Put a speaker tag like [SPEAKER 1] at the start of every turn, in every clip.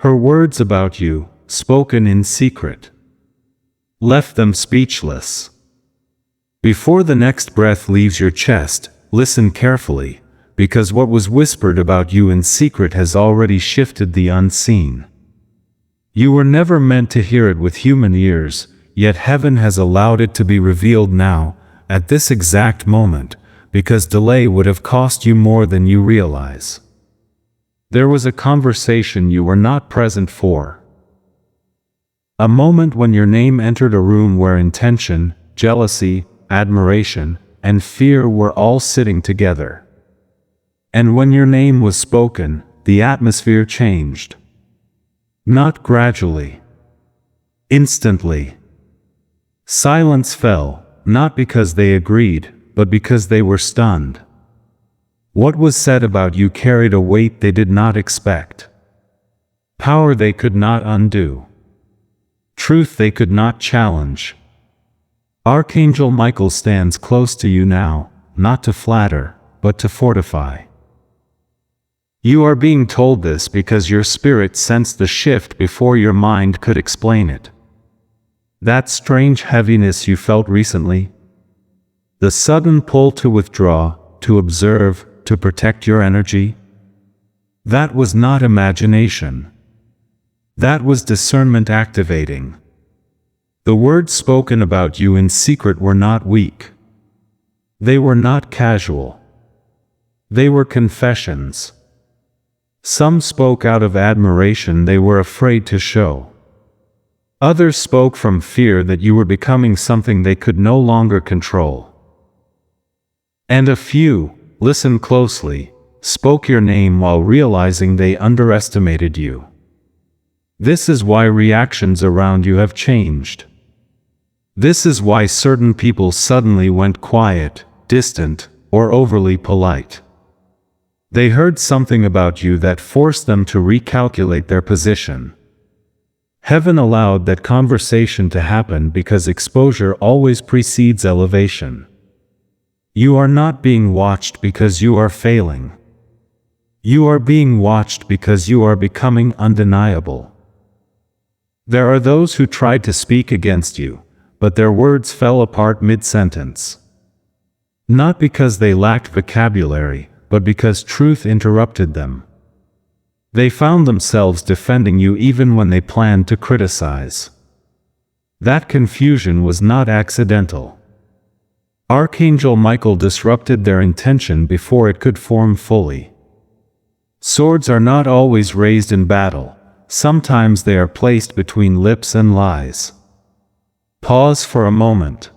[SPEAKER 1] Her words about you, spoken in secret, left them speechless. Before the next breath leaves your chest, listen carefully, because what was whispered about you in secret has already shifted the unseen. You were never meant to hear it with human ears, yet heaven has allowed it to be revealed now, at this exact moment, because delay would have cost you more than you realize. There was a conversation you were not present for. A moment when your name entered a room where intention, jealousy, admiration, and fear were all sitting together. And when your name was spoken, the atmosphere changed. Not gradually. Instantly. Silence fell, not because they agreed, but because they were stunned. What was said about you carried a weight they did not expect. Power they could not undo. Truth they could not challenge. Archangel Michael stands close to you now, not to flatter, but to fortify. You are being told this because your spirit sensed the shift before your mind could explain it. That strange heaviness you felt recently, the sudden pull to withdraw, to observe, to protect your energy, that was not imagination. That was discernment activating. The words spoken about you in secret were not weak. They were not casual. They were confessions. Some spoke out of admiration they were afraid to show. Others spoke from fear that you were becoming something they could no longer control. And a few, listen closely, spoke your name while realizing they underestimated you. This is why reactions around you have changed. This is why certain people suddenly went quiet, distant, or overly polite. They heard something about you that forced them to recalculate their position. Heaven allowed that conversation to happen because exposure always precedes elevation. You are not being watched because you are failing. You are being watched because you are becoming undeniable. There are those who tried to speak against you, but their words fell apart mid-sentence. Not because they lacked vocabulary, but because truth interrupted them. They found themselves defending you even when they planned to criticize. That confusion was not accidental. Archangel Michael disrupted their intention before it could form fully. Swords are not always raised in battle. Sometimes they are placed between lips and lies. Pause for a moment.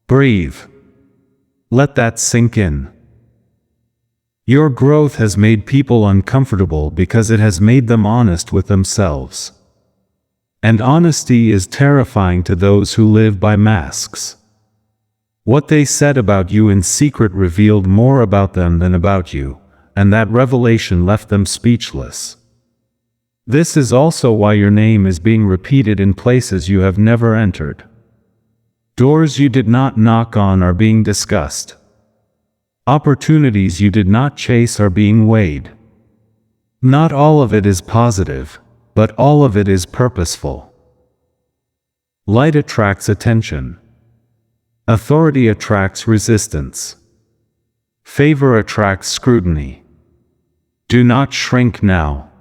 [SPEAKER 1] Breathe. Let that sink in. Your growth has made people uncomfortable because it has made them honest with themselves. And honesty is terrifying to those who live by masks. What they said about you in secret revealed more about them than about you, and that revelation left them speechless. This is also why your name is being repeated in places you have never entered. Doors you did not knock on are being discussed. Opportunities you did not chase are being weighed. Not all of it is positive, but all of it is purposeful. Light attracts attention. Authority attracts resistance. Favor attracts scrutiny. Do not shrink now.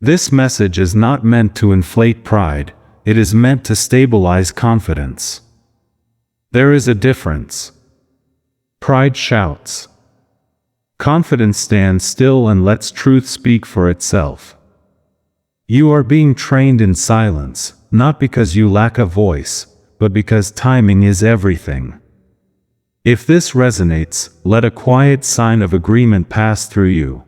[SPEAKER 1] This message is not meant to inflate pride, it is meant to stabilize confidence. There is a difference. Pride shouts. Confidence stands still and lets truth speak for itself. You are being trained in silence, not because you lack a voice, but because timing is everything. If this resonates, let a quiet sign of agreement pass through you.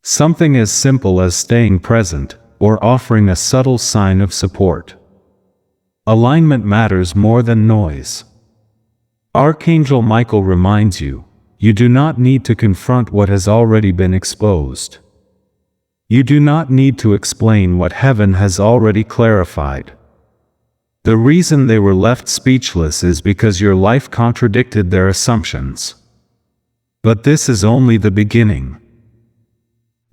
[SPEAKER 1] Something as simple as staying present, or offering a subtle sign of support. Alignment matters more than noise. Archangel Michael reminds you, you do not need to confront what has already been exposed. You do not need to explain what heaven has already clarified. The reason they were left speechless is because your life contradicted their assumptions. But this is only the beginning.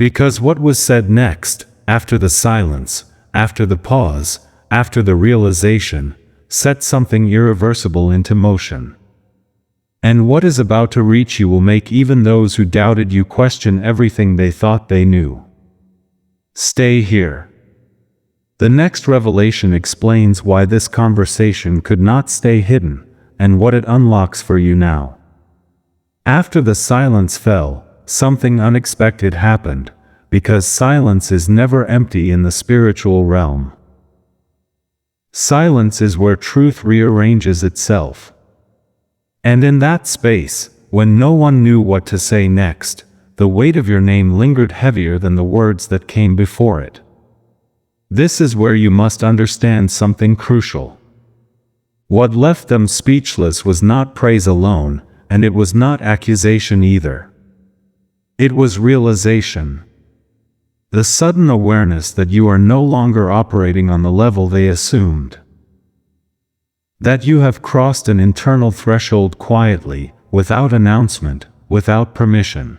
[SPEAKER 1] Because what was said next, after the silence, after the pause, after the realization, set something irreversible into motion. And what is about to reach you will make even those who doubted you question everything they thought they knew. Stay here. The next revelation explains why this conversation could not stay hidden, and what it unlocks for you now. After the silence fell, something unexpected happened, because silence is never empty in the spiritual realm. Silence is where truth rearranges itself. And in that space, when no one knew what to say next, the weight of your name lingered heavier than the words that came before it. This is where you must understand something crucial. What left them speechless was not praise alone, and it was not accusation either. It was realization. The sudden awareness that you are no longer operating on the level they assumed. That you have crossed an internal threshold quietly, without announcement, without permission.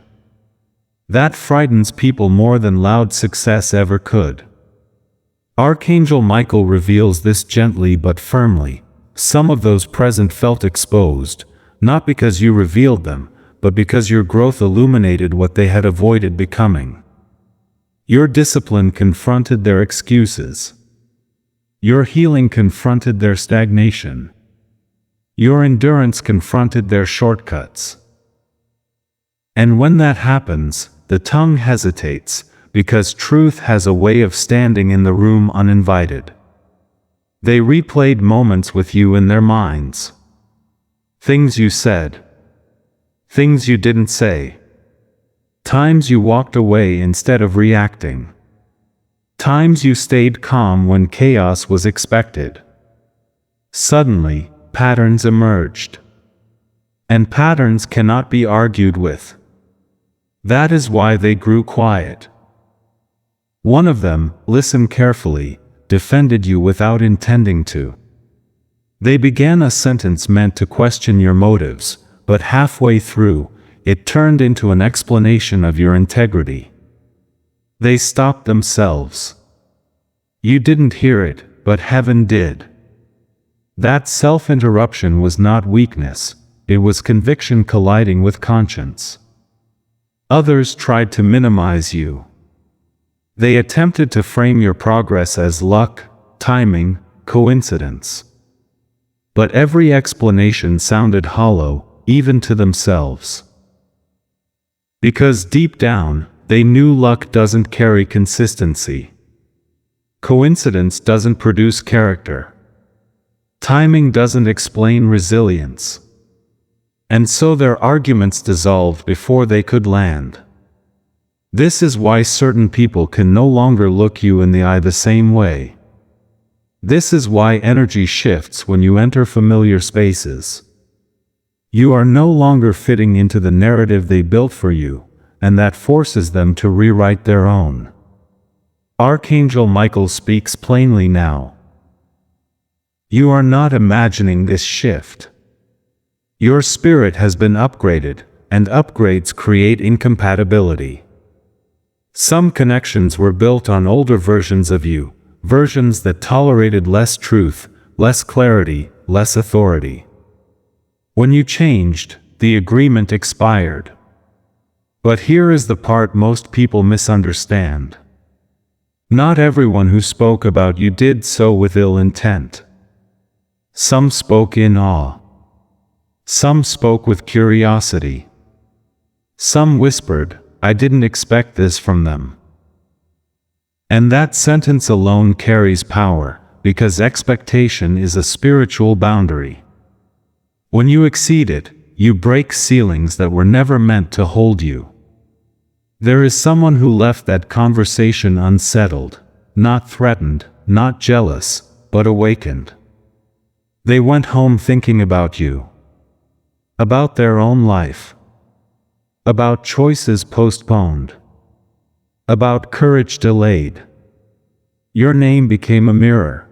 [SPEAKER 1] That frightens people more than loud success ever could. Archangel Michael reveals this gently but firmly. Some of those present felt exposed, not because you revealed them, but because your growth illuminated what they had avoided becoming. Your discipline confronted their excuses. Your healing confronted their stagnation. Your endurance confronted their shortcuts. And when that happens, the tongue hesitates, because truth has a way of standing in the room uninvited. They replayed moments with you in their minds. Things you said. Things you didn't say. Times you walked away instead of reacting. Times you stayed calm when chaos was expected. Suddenly, patterns emerged. And patterns cannot be argued with. That is why they grew quiet. One of them, listen carefully, defended you without intending to. They began a sentence meant to question your motives, but halfway through, it turned into an explanation of your integrity. They stopped themselves. You didn't hear it, but heaven did. That self-interruption was not weakness, it was conviction colliding with conscience. Others tried to minimize you. They attempted to frame your progress as luck, timing, coincidence. But every explanation sounded hollow, even to themselves. Because deep down, they knew luck doesn't carry consistency. Coincidence doesn't produce character. Timing doesn't explain resilience. And so their arguments dissolved before they could land. This is why certain people can no longer look you in the eye the same way. This is why energy shifts when you enter familiar spaces. You are no longer fitting into the narrative they built for you, and that forces them to rewrite their own. Archangel Michael speaks plainly now. You are not imagining this shift. Your spirit has been upgraded, and upgrades create incompatibility. Some connections were built on older versions of you, versions that tolerated less truth, less clarity, less authority. When you changed, the agreement expired. But here is the part most people misunderstand. Not everyone who spoke about you did so with ill intent. Some spoke in awe. Some spoke with curiosity. Some whispered, "I didn't expect this from them." And that sentence alone carries power, because expectation is a spiritual boundary. When you exceed it, you break ceilings that were never meant to hold you. There is someone who left that conversation unsettled, not threatened, not jealous, but awakened. They went home thinking about you. About their own life. About choices postponed. About courage delayed. Your name became a mirror.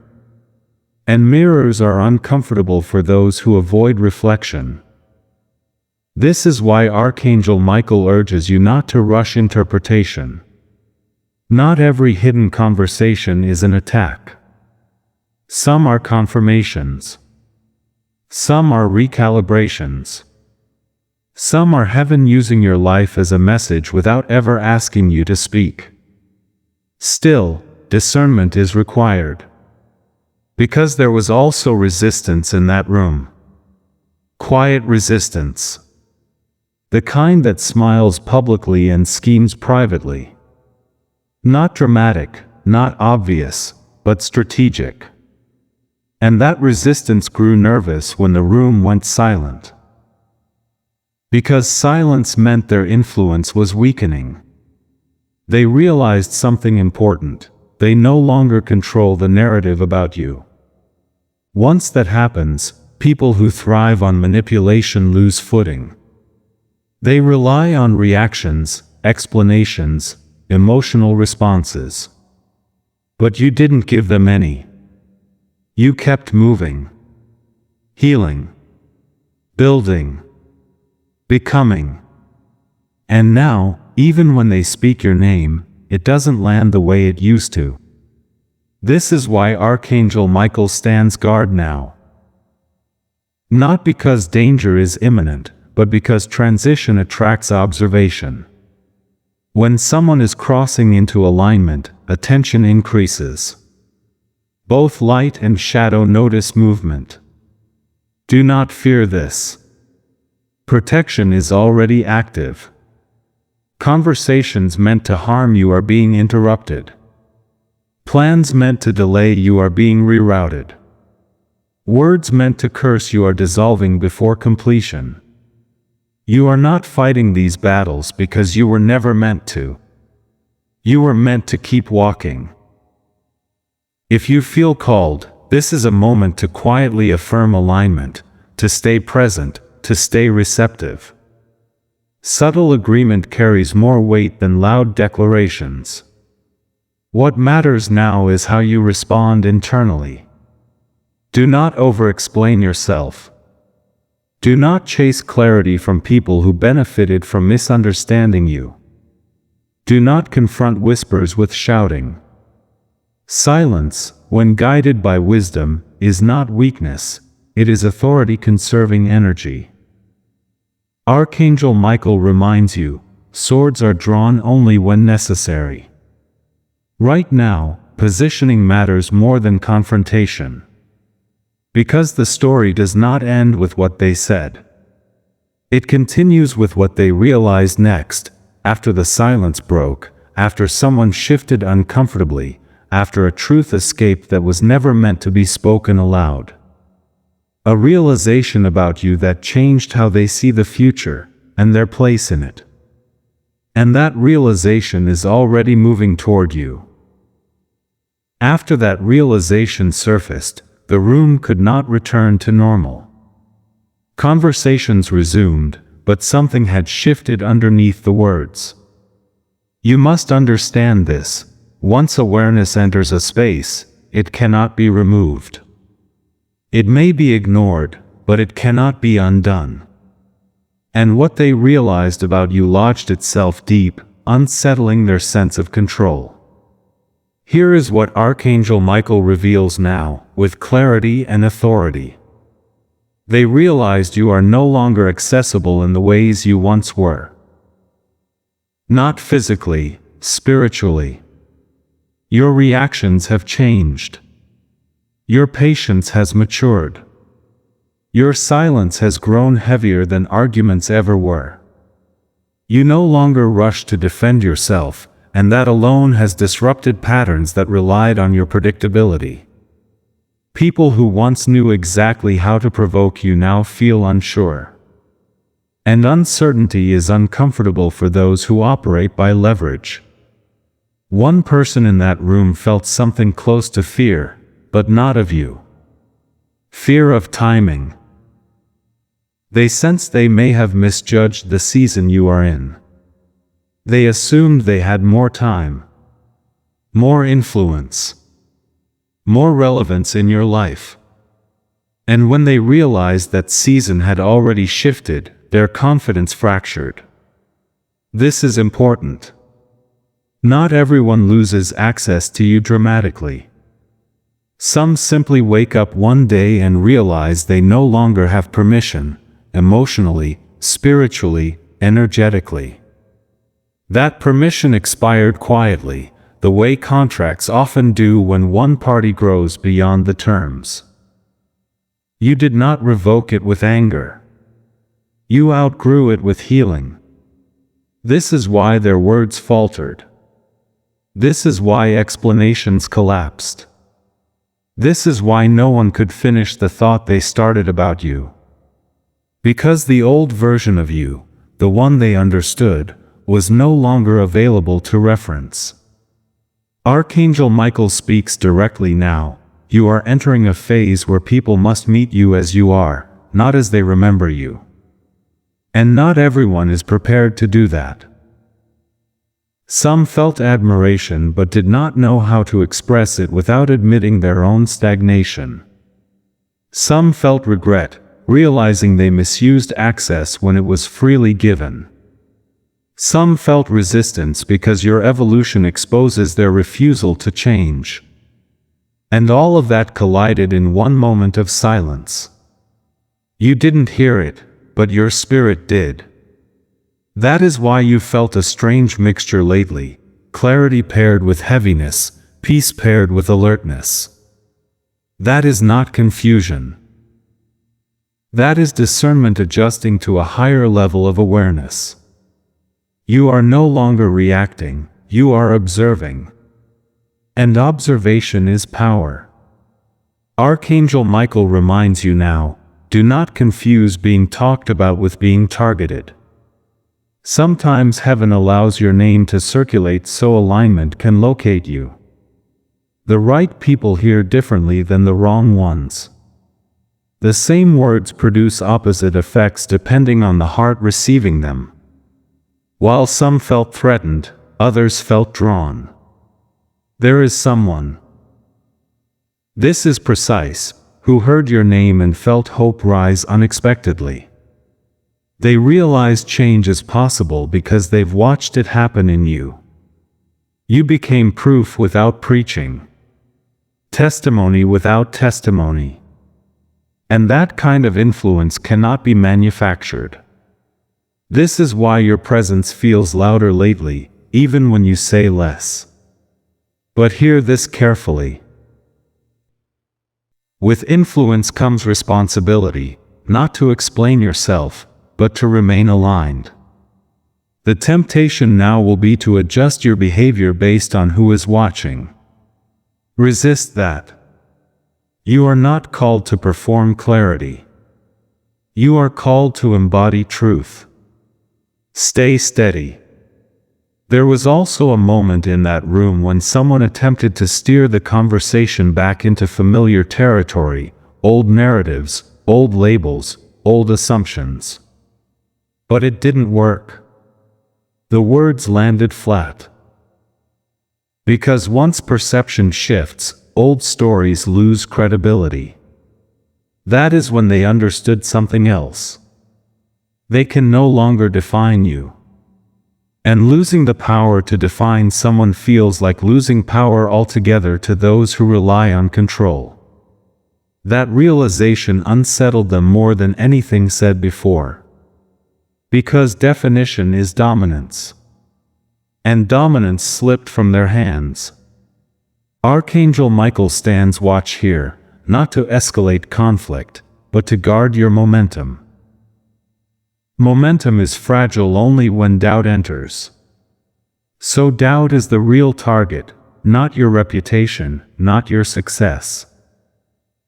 [SPEAKER 1] And mirrors are uncomfortable for those who avoid reflection. This is why Archangel Michael urges you not to rush interpretation. Not every hidden conversation is an attack. Some are confirmations. Some are recalibrations. Some are heaven using your life as a message without ever asking you to speak. Still, discernment is required. Because there was also resistance in that room. Quiet resistance. The kind that smiles publicly and schemes privately. Not dramatic, not obvious, but strategic. And that resistance grew nervous when the room went silent. Because silence meant their influence was weakening. They realized something important: they no longer control the narrative about you. Once that happens, people who thrive on manipulation lose footing. They rely on reactions, explanations, emotional responses. But you didn't give them any. You kept moving, healing, building, becoming. And now, even when they speak your name, it doesn't land the way it used to. This is why Archangel Michael stands guard now. Not because danger is imminent, but because transition attracts observation. When someone is crossing into alignment, attention increases. Both light and shadow notice movement. Do not fear this. Protection is already active. Conversations meant to harm you are being interrupted. Plans meant to delay you are being rerouted. Words meant to curse you are dissolving before completion. You are not fighting these battles because you were never meant to. You were meant to keep walking. If you feel called, this is a moment to quietly affirm alignment, to stay present, to stay receptive. Subtle agreement carries more weight than loud declarations. What matters now is how you respond internally. Do not over-explain yourself. Do not chase clarity from people who benefited from misunderstanding you. Do not confront whispers with shouting. Silence, when guided by wisdom, is not weakness, it is authority-conserving energy. Archangel Michael reminds you, swords are drawn only when necessary. Right now, positioning matters more than confrontation. Because the story does not end with what they said. It continues with what they realized next, after the silence broke, after someone shifted uncomfortably, after a truth escaped that was never meant to be spoken aloud. A realization about you that changed how they see the future, and their place in it. And that realization is already moving toward you. After that realization surfaced, the room could not return to normal. Conversations resumed, but something had shifted underneath the words. You must understand this: once awareness enters a space, it cannot be removed. It may be ignored, but it cannot be undone. And what they realized about you lodged itself deep, unsettling their sense of control. Here is what Archangel Michael reveals now, with clarity and authority. They realized you are no longer accessible in the ways you once were. Not physically, spiritually. Your reactions have changed. Your patience has matured. Your silence has grown heavier than arguments ever were. You no longer rush to defend yourself, and that alone has disrupted patterns that relied on your predictability. People who once knew exactly how to provoke you now feel unsure. And uncertainty is uncomfortable for those who operate by leverage. One person in that room felt something close to fear, but not of you. Fear of timing. They sensed they may have misjudged the season you are in. They assumed they had more time, more influence, more relevance in your life. And when they realized that season had already shifted, their confidence fractured. This is important. Not everyone loses access to you dramatically. Some simply wake up one day and realize they no longer have permission, emotionally, spiritually, energetically. That permission expired quietly, the way contracts often do when one party grows beyond the terms. You did not revoke it with anger. You outgrew it with healing. This is why their words faltered. This is why explanations collapsed. This is why no one could finish the thought they started about you. Because the old version of you, the one they understood, was no longer available to reference. Archangel Michael speaks directly now. You are entering a phase where people must meet you as you are, not as they remember you. And not everyone is prepared to do that. Some felt admiration but did not know how to express it without admitting their own stagnation. Some felt regret, realizing they misused access when it was freely given. Some felt resistance because your evolution exposes their refusal to change. And all of that collided in one moment of silence. You didn't hear it, but your spirit did. That is why you felt a strange mixture lately, clarity paired with heaviness, peace paired with alertness. That is not confusion. That is discernment adjusting to a higher level of awareness. You are no longer reacting, you are observing. And observation is power. Archangel Michael reminds you now, do not confuse being talked about with being targeted. Sometimes heaven allows your name to circulate so alignment can locate you. The right people hear differently than the wrong ones. The same words produce opposite effects depending on the heart receiving them. While some felt threatened, others felt drawn. There is someone. This is precise, who heard your name and felt hope rise unexpectedly. They realize change is possible because they've watched it happen in you. You became proof without preaching. Testimony without testimony. And that kind of influence cannot be manufactured. This is why your presence feels louder lately, even when you say less. But hear this carefully. With influence comes responsibility, not to explain yourself, but to remain aligned. The temptation now will be to adjust your behavior based on who is watching. Resist that. You are not called to perform clarity. You are called to embody truth. Stay steady. There was also a moment in that room when someone attempted to steer the conversation back into familiar territory, old narratives, old labels, old assumptions. But it didn't work. The words landed flat. Because once perception shifts, old stories lose credibility. That is when they understood something else. They can no longer define you. And losing the power to define someone feels like losing power altogether to those who rely on control. That realization unsettled them more than anything said before. Because definition is dominance. And dominance slipped from their hands. Archangel Michael stands watch here, not to escalate conflict, but to guard your momentum. Momentum is fragile only when doubt enters. So doubt is the real target, not your reputation, not your success.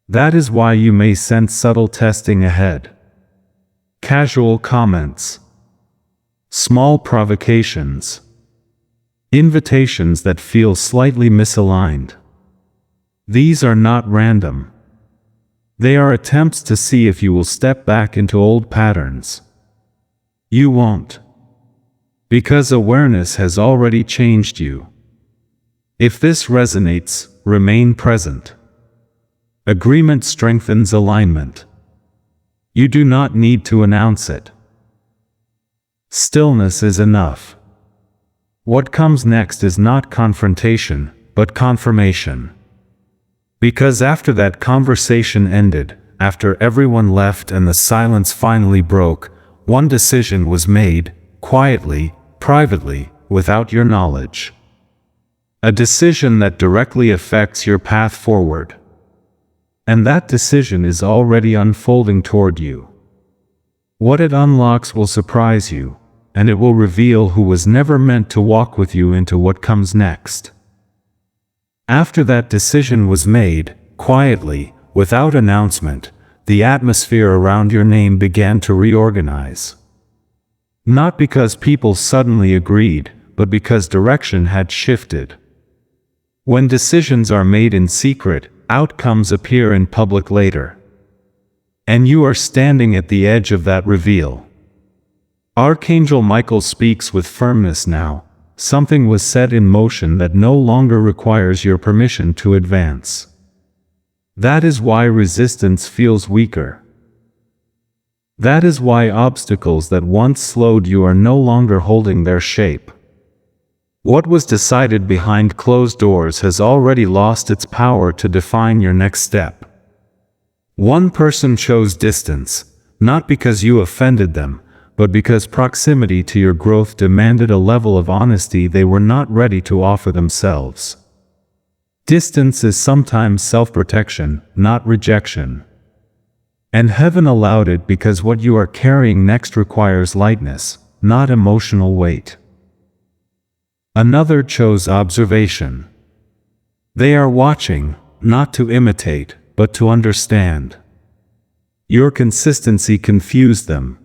[SPEAKER 1] That is why you may sense subtle testing ahead. Casual comments. Small provocations. Invitations that feel slightly misaligned. These are not random. They are attempts to see if you will step back into old patterns. You won't. Because awareness has already changed you. If this resonates, remain present. Agreement strengthens alignment. You do not need to announce it. Stillness is enough. What comes next is not confrontation, but confirmation. Because after that conversation ended, after everyone left and the silence finally broke, one decision was made, quietly, privately, without your knowledge. A decision that directly affects your path forward. And that decision is already unfolding toward you. What it unlocks will surprise you, and it will reveal who was never meant to walk with you into what comes next. After that decision was made, quietly, without announcement, the atmosphere around your name began to reorganize. Not because people suddenly agreed, but because direction had shifted. When decisions are made in secret, outcomes appear in public later. And you are standing at the edge of that reveal. Archangel Michael speaks with firmness now. Something was set in motion that no longer requires your permission to advance. That is why resistance feels weaker. That is why obstacles that once slowed you are no longer holding their shape. What was decided behind closed doors has already lost its power to define your next step. One person chose distance, not because you offended them, but because proximity to your growth demanded a level of honesty they were not ready to offer themselves. Distance is sometimes self-protection, not rejection. And heaven allowed it because what you are carrying next requires lightness, not emotional weight. Another chose observation. They are watching, not to imitate, but to understand. Your consistency confused them.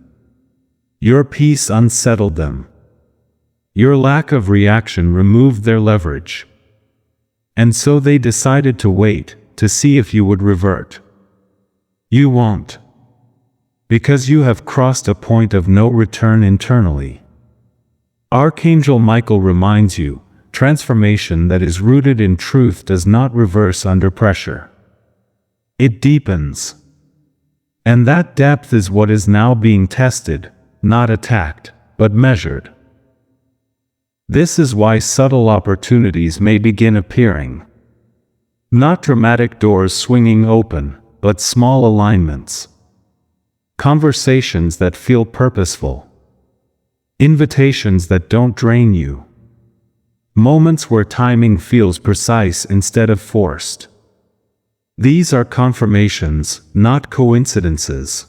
[SPEAKER 1] Your peace unsettled them. Your lack of reaction removed their leverage. And so they decided to wait, to see if you would revert. You won't. Because you have crossed a point of no return internally. Archangel Michael reminds you, transformation that is rooted in truth does not reverse under pressure. It deepens. And that depth is what is now being tested, not attacked, but measured. This is why subtle opportunities may begin appearing. Not dramatic doors swinging open, but small alignments. Conversations that feel purposeful. Invitations that don't drain you. Moments where timing feels precise instead of forced. These are confirmations, not coincidences.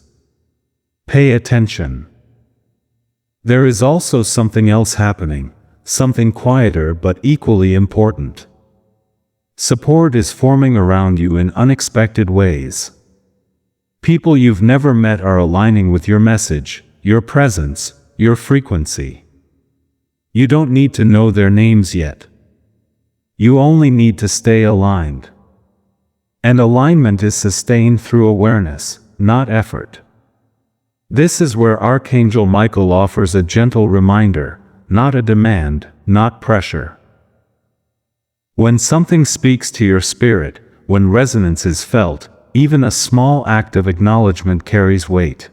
[SPEAKER 1] Pay attention. There is also something else happening, something quieter but equally important. Support is forming around you in unexpected ways. People you've never met are aligning with your message, your presence, your frequency. You don't need to know their names yet. You only need to stay aligned. And alignment is sustained through awareness, not effort. This is where Archangel Michael offers a gentle reminder, not a demand, not pressure. When something speaks to your spirit, when resonance is felt, even a small act of acknowledgement carries weight.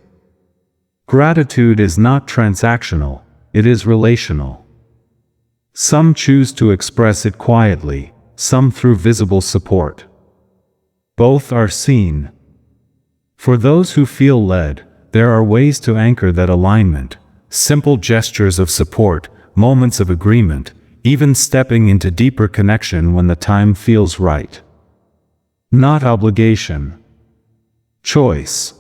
[SPEAKER 1] Gratitude is not transactional, it is relational. Some choose to express it quietly, some through visible support. Both are seen. For those who feel led, there are ways to anchor that alignment, simple gestures of support, moments of agreement, even stepping into deeper connection when the time feels right. Not obligation. Choice.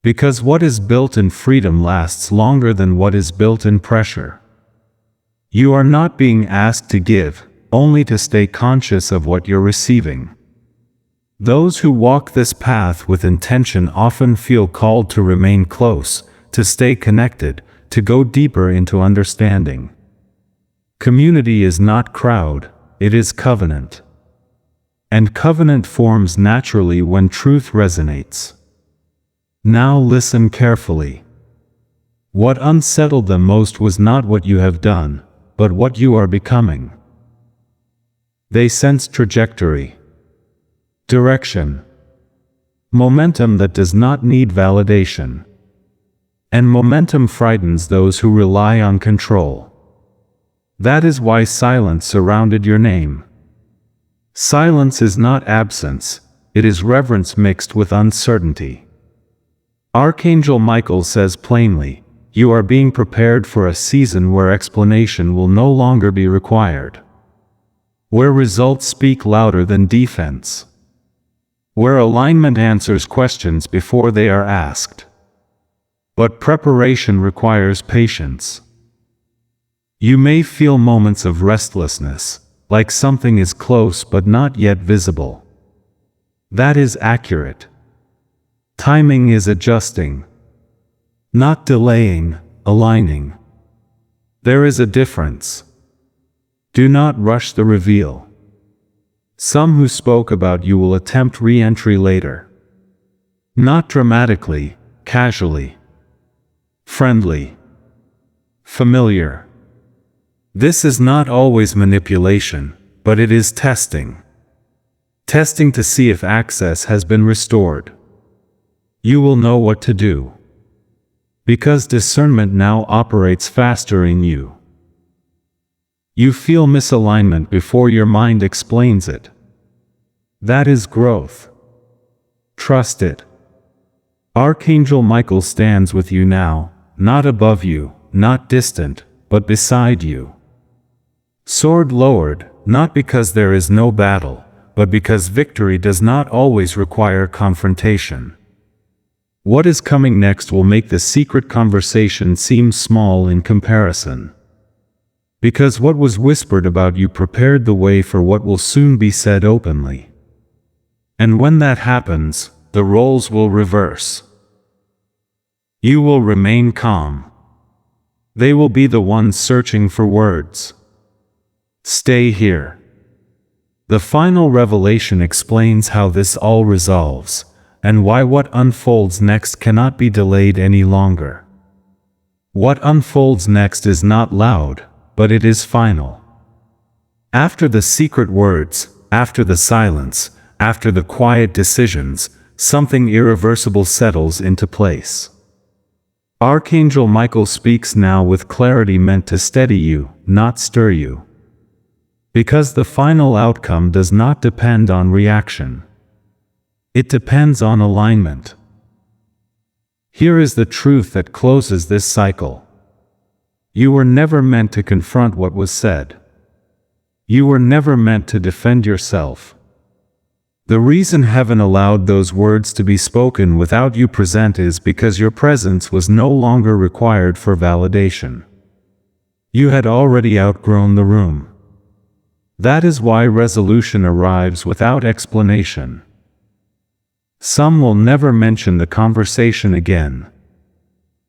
[SPEAKER 1] Because what is built in freedom lasts longer than what is built in pressure. You are not being asked to give, only to stay conscious of what you're receiving. Those who walk this path with intention often feel called to remain close, to stay connected, to go deeper into understanding. Community is not crowd, it is covenant. And covenant forms naturally when truth resonates. Now listen carefully. What unsettled them most was not what you have done, but what you are becoming. They sense trajectory, direction, momentum that does not need validation. And momentum frightens those who rely on control. That is why silence surrounded your name. Silence is not absence, it is reverence mixed with uncertainty. Archangel Michael says plainly, you are being prepared for a season where explanation will no longer be required. Where results speak louder than defense. Where alignment answers questions before they are asked. But preparation requires patience. You may feel moments of restlessness, like something is close but not yet visible. That is accurate. Timing is adjusting. Not delaying, aligning. There is a difference. Do not rush the reveal. Some who spoke about you will attempt re-entry later. Not dramatically, casually. Friendly. Familiar. This is not always manipulation, but it is testing. Testing to see if access has been restored. You will know what to do. Because discernment now operates faster in you. You feel misalignment before your mind explains it. That is growth. Trust it. Archangel Michael stands with you now, not above you, not distant, but beside you. Sword lowered, not because there is no battle, but because victory does not always require confrontation. What is coming next will make the secret conversation seem small in comparison. Because what was whispered about you prepared the way for what will soon be said openly. And when that happens, the roles will reverse. You will remain calm. They will be the ones searching for words. Stay here. The final revelation explains how this all resolves, and why what unfolds next cannot be delayed any longer. What unfolds next is not loud, but it is final. After the secret words, after the silence, after the quiet decisions, something irreversible settles into place. Archangel Michael speaks now with clarity meant to steady you, not stir you. Because the final outcome does not depend on reaction. It depends on alignment. Here is the truth that closes this cycle. You were never meant to confront what was said. You were never meant to defend yourself. The reason heaven allowed those words to be spoken without you present is because your presence was no longer required for validation. You had already outgrown the room. That is why resolution arrives without explanation. Some will never mention the conversation again.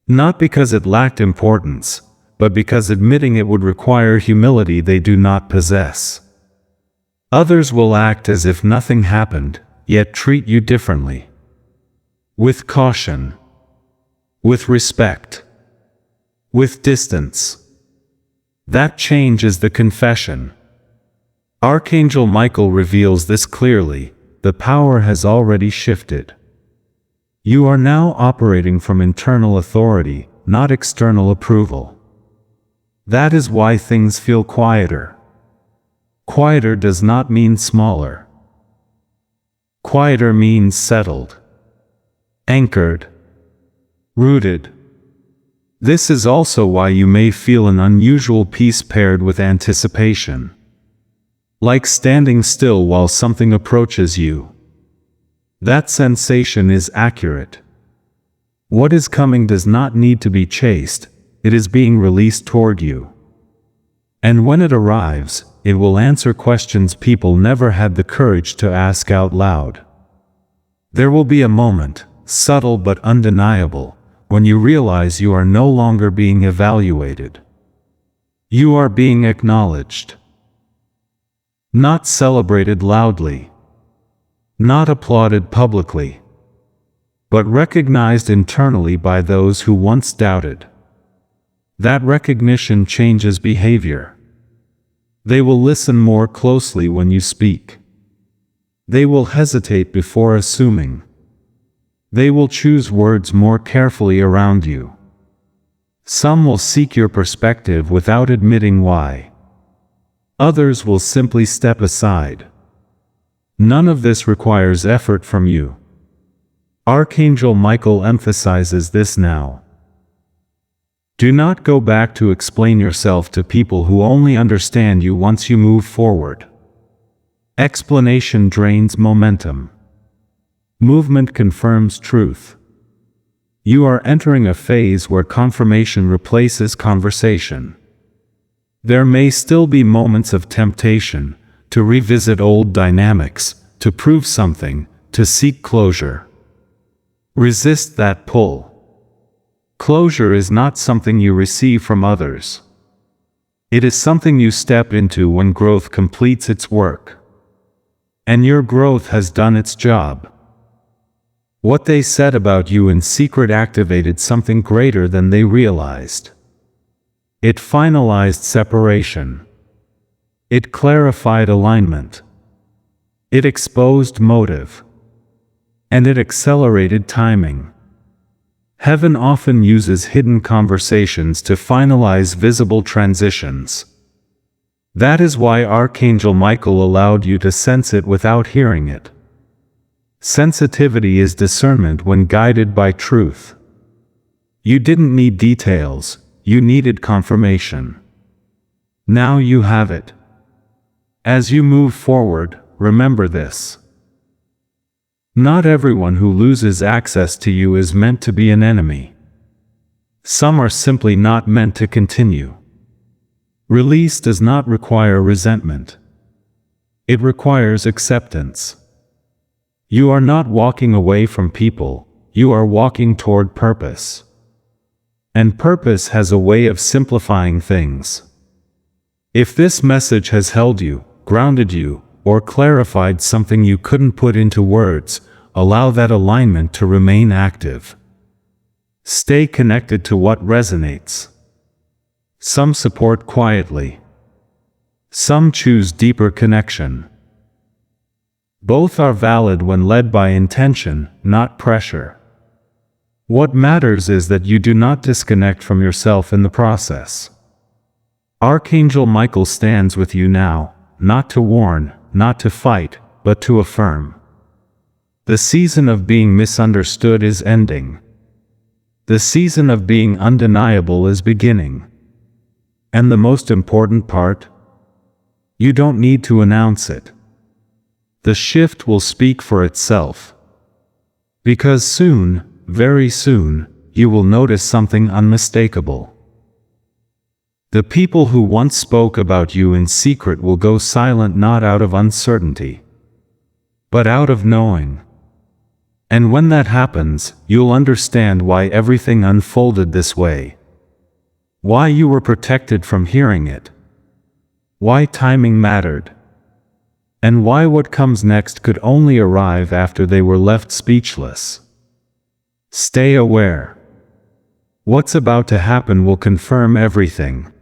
[SPEAKER 1] Not because it lacked importance, but because admitting it would require humility they do not possess. Others will act as if nothing happened, yet treat you differently. With caution. With respect. With distance. That change is the confession. Archangel Michael reveals this clearly. The power has already shifted. You are now operating from internal authority, not external approval. That is why things feel quieter. Quieter does not mean smaller. Quieter means settled. Anchored. Rooted. This is also why you may feel an unusual peace paired with anticipation. Like standing still while something approaches you. That sensation is accurate. What is coming does not need to be chased, it is being released toward you. And when it arrives, it will answer questions people never had the courage to ask out loud. There will be a moment, subtle but undeniable, when you realize you are no longer being evaluated. You are being acknowledged. Not celebrated loudly. Not applauded publicly. But recognized internally by those who once doubted. That recognition changes behavior. They will listen more closely when you speak. They will hesitate before assuming. They will choose words more carefully around you. Some will seek your perspective without admitting why. Others will simply step aside. None of this requires effort from you. Archangel Michael emphasizes this now. Do not go back to explain yourself to people who only understand you once you move forward. Explanation drains momentum. Movement confirms truth. You are entering a phase where confirmation replaces conversation. There may still be moments of temptation, to revisit old dynamics, to prove something, to seek closure. Resist that pull. Closure is not something you receive from others. It is something you step into when growth completes its work. And your growth has done its job. What they said about you in secret activated something greater than they realized. It finalized separation. It clarified alignment. It exposed motive. And it accelerated timing. Heaven often uses hidden conversations to finalize visible transitions. That is why Archangel Michael allowed you to sense it without hearing it. Sensitivity is discernment when guided by truth. You didn't need details, you needed confirmation. Now you have it. As you move forward, remember this. Not everyone who loses access to you is meant to be an enemy. Some are simply not meant to continue. Release does not require resentment. It requires acceptance. You are not walking away from people, you are walking toward purpose. And purpose has a way of simplifying things. If this message has held you, grounded you, or clarified something you couldn't put into words, allow that alignment to remain active. Stay connected to what resonates. Some support quietly. Some choose deeper connection. Both are valid when led by intention, not pressure. What matters is that you do not disconnect from yourself in the process. Archangel Michael stands with you now, not to warn, not to fight, but to affirm. The season of being misunderstood is ending. The season of being undeniable is beginning. And the most important part? You don't need to announce it. The shift will speak for itself. Because soon, very soon, you will notice something unmistakable. The people who once spoke about you in secret will go silent not out of uncertainty, but out of knowing. And when that happens, you'll understand why everything unfolded this way. Why you were protected from hearing it. Why timing mattered. And why what comes next could only arrive after they were left speechless. Stay aware. What's about to happen will confirm everything.